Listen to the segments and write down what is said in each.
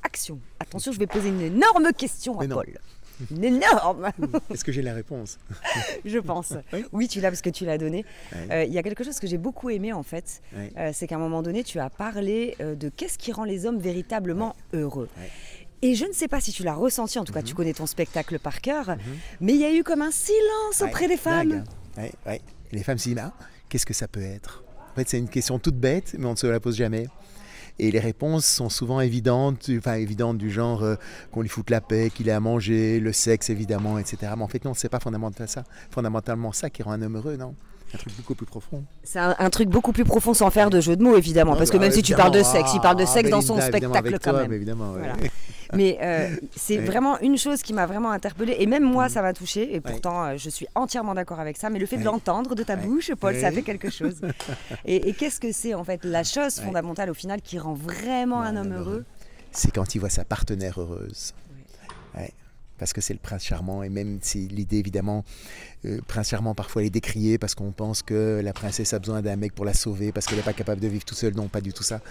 action. Attention, je vais poser une énorme question à Paul. Une énorme. Est-ce que j'ai la réponse? Je pense. Oui, tu l'as parce que tu l'as donné. Il y a quelque chose que j'ai beaucoup aimé en fait. C'est qu'à un moment donné, tu as parlé de qu'est-ce qui rend les hommes véritablement heureux. Et je ne sais pas si tu l'as ressenti, en tout cas tu connais ton spectacle par cœur, mais il y a eu comme un silence auprès des femmes. Les femmes se disent, qu'est-ce que ça peut être? En fait, c'est une question toute bête, mais on ne se la pose jamais. Et les réponses sont souvent évidentes du genre qu'on lui foute la paix, qu'il ait à manger, le sexe évidemment, etc. Mais en fait non, c'est pas fondamentalement ça qui rend un homme heureux, non. Un truc beaucoup plus profond. C'est un truc beaucoup plus profond sans faire de jeu de mots évidemment, parce que même si tu parles de sexe, il parle de sexe dans son spectacle quand même. Évidemment, voilà. Mais c'est vraiment une chose qui m'a vraiment interpellée, et même moi ça m'a touchée, et pourtant je suis entièrement d'accord avec ça, mais le fait de l'entendre de ta bouche, Paul, ça fait quelque chose. Et qu'est-ce que c'est en fait la chose fondamentale au final qui rend vraiment un homme heureux? C'est quand il voit sa partenaire heureuse. Parce que c'est le prince charmant, et même si l'idée évidemment, prince charmant parfois elle est décriée parce qu'on pense que la princesse a besoin d'un mec pour la sauver parce qu'elle n'est pas capable de vivre tout seul. Non, pas du tout ça.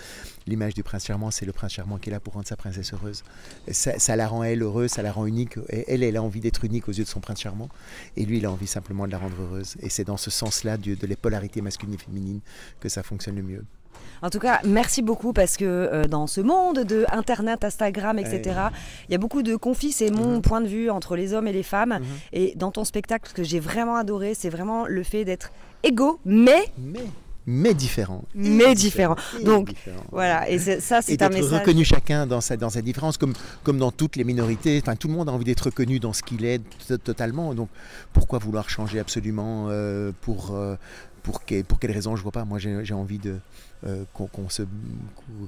L'image du prince charmant, c'est le prince charmant qui est là pour rendre sa princesse heureuse. Ça la rend elle heureuse, ça la rend unique. Elle a envie d'être unique aux yeux de son prince charmant, et lui il a envie simplement de la rendre heureuse. Et c'est dans ce sens-là de les polarités masculines et féminines que ça fonctionne le mieux. En tout cas, merci beaucoup parce que dans ce monde de Internet, Instagram, etc., il y a beaucoup de conflits, c'est mon point de vue entre les hommes et les femmes. Et dans ton spectacle, ce que j'ai vraiment adoré, c'est vraiment le fait d'être égaux, mais différents. Mais différents. Donc, voilà, et ça, c'est un message. D'être reconnu chacun dans sa différence, comme dans toutes les minorités. Enfin, tout le monde a envie d'être reconnu dans ce qu'il est totalement. Donc, pourquoi vouloir changer absolument pour quelle raison, je ne vois pas. Moi, j'ai envie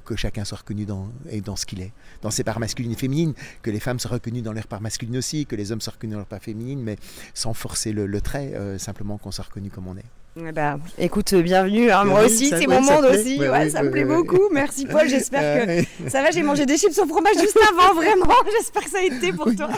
que chacun soit reconnu dans ce qu'il est, dans ses parts masculines et féminines, que les femmes soient reconnues dans leurs parts masculines aussi, que les hommes soient reconnus dans leurs parts féminines, mais sans forcer le trait, simplement qu'on soit reconnu comme on est. Écoute, bienvenue, moi aussi, c'est mon monde aussi, ça me plaît beaucoup, merci Paul, j'espère que ça va, j'ai mangé des chips au fromage juste avant, vraiment, j'espère que ça a été pour toi.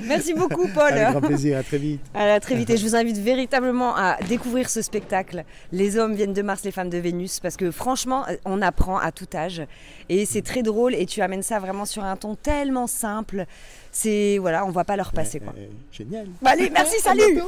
Merci beaucoup Paul. Avec grand plaisir, à très vite. À très vite, et je vous invite véritablement à découvrir ce spectacle. Les hommes viennent de Mars, les femmes de Vénus, parce que franchement, on apprend à tout âge, et c'est très drôle, et tu amènes ça vraiment sur un ton tellement simple, on voit pas leur passer quoi. Génial. Allez, merci, salut.